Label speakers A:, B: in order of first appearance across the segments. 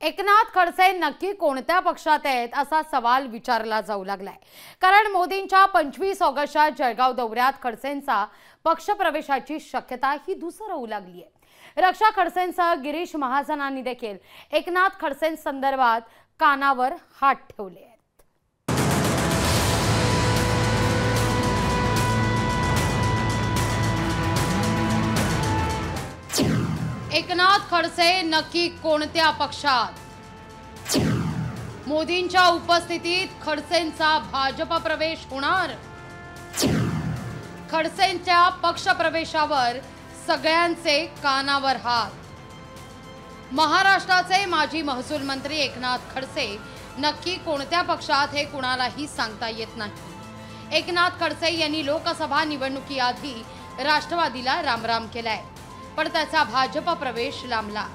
A: एकनाथ खडसे नक्की कोणत्या पक्षात आहेत असा सवाल विचारला जाऊ लागलाय। कारण मोदींच्या 25 ऑगस्टच्या जळगाव दौऱ्यात खडसेंचा पक्षप्रवेशाची शक्यता ही धुसरवू लागली आहे। रक्षा खडसेंसह गिरीश महाजनांनी देखील एकनाथ खडसेंसंदर्भात कानावर हात ठेवले आहेत। एकनाथ खडसे नक्की कोणत्या पक्षात? मोदींच्या उपस्थितीत खडसेंचा भाजप प्रवेश होणार? खडसेंच्या पक्षप्रवेशावर सगळ्यांचे कानावर हात। महाराष्ट्राचे माजी महसूल मंत्री एकनाथ खडसे नक्की कोणत्या पक्षात हे कुणालाही सांगता येत नाही। एकनाथ खडसे यांनी लोकसभा निवडणुकीआधी राष्ट्रवादीला रामराम केलाय, पण त्याचा भाजप प्रवेश लांबला।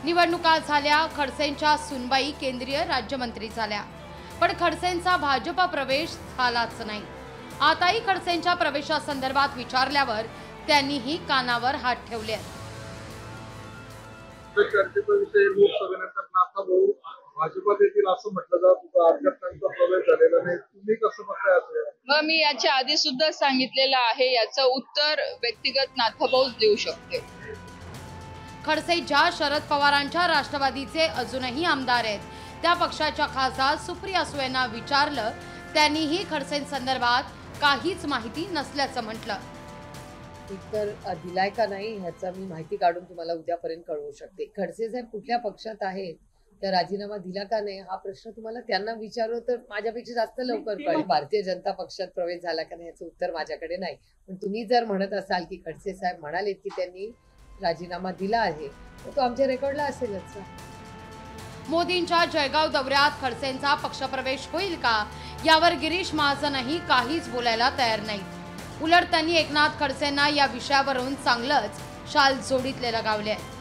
A: निवडणुका झाल्या, खडसेंच्या सुनबाई केंद्रीय राज्यमंत्री झाल्या, पण खडसेंचा भाजप प्रवेश झालाच नाही। आताही खडसेंच्या प्रवेशासंदर्भात विचारल्यावर त्यांनीही कानावर हात ठेवले आहेत।
B: भाजपात येतील असं म्हटलं जातं, अर्जंटांचा प्रवेश झालेला नाही, तुम्ही कसं बघताय?
C: मी याच्या आधी सुद्धा सांगितलेलं आहे, याचं उत्तर व्यक्तिगत नाथभाऊच देऊ शकते।
A: खडसे ज्या शरद पवारांच्या राष्ट्रवादीचे अजूनही आमदार आहेत, त्या पक्षाच्या खासदार सुप्रिया सुळेंना विचारलं, त्यांनीही खडसेंसंदर्भात काहीच माहिती नसल्याचं म्हटलं।
D: उत्तर दिलाय का नाही ह्याचा मी माहिती काढून तुम्हाला उद्यापर्यंत कळवू शकते। खडसे साहेब कुठल्या पक्षात आहेत, त्या राजीनामा दिला का नाही हा प्रश्न तुम्हाला त्यांना विचारलं तर माझ्यापेक्षा जास्त लवकर कळेल। भारतीय जनता पक्षात प्रवेश झाला का नाही याचं उत्तर माझ्याकडे नाही, पण तुम्ही जर म्हणत असाल की खडसे साहेब म्हणालेत की त्यांनी राजीनामा दिला आहे तर तो आमच्या रेकॉर्डला असेलच।
A: मोदींच्या जळगाव दौऱ्यात खडसेंचा पक्षप्रवेश होईल का यावर गिरीश महाजनही काहीच बोलायला तयार नाही। उलट त्यांनी एकनाथ खडसेंना या विषयावरून चांगलंच शाल जोडीतले लगावले आहे।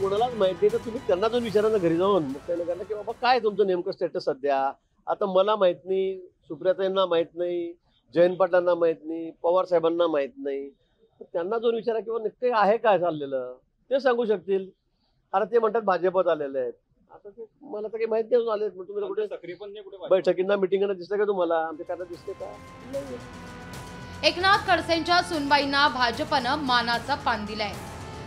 E: कोणालाच माहिती तर तुम्ही त्यांना जाऊन विचारा ना घरी जाऊन, मग त्यांना सांगा की बाबा काय तुमचं नेमकं स्टेटस सध्या। आता मला माहित नाही, सुप्रियाताईंना माहित नाही, जयंत पाटलांना माहित नाही, पवार साहेबांना माहित नाही, त्यांना जाऊन विचारा किंवा नक्की आहे काय चाललेलं ते सांगू शकतील। आता ते म्हणतात भाजपात आलेले आहेत, आता ते मला तर काही माहिती नाही आले। तुम्ही कुठे बैठकींना मिटिंगांना दिसतं का तुम्हाला? आमच्या काय दिसते का?
A: एकनाथ खडसेंच्या सुनबाईंना भाजपनं मानाचा पान दिलाय।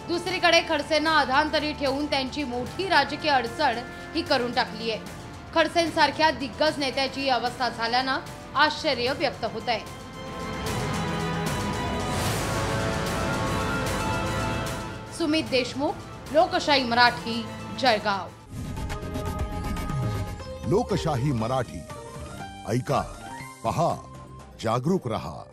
A: दुसरीकडे खडसेंना अधांतरी ठेवून त्यांची मोठी राजकीय अडचण ही करून टाकली आहे। खडसेंसारख्या दिग्गज नेत्याची अवस्था झाल्यानं आश्चर्य व्यक्त होत आहे। सुमित देशमुख, लोकशाही मराठी, जळगाव।
F: लोकशाही मराठी ऐका, पहा, जागरूक रहा।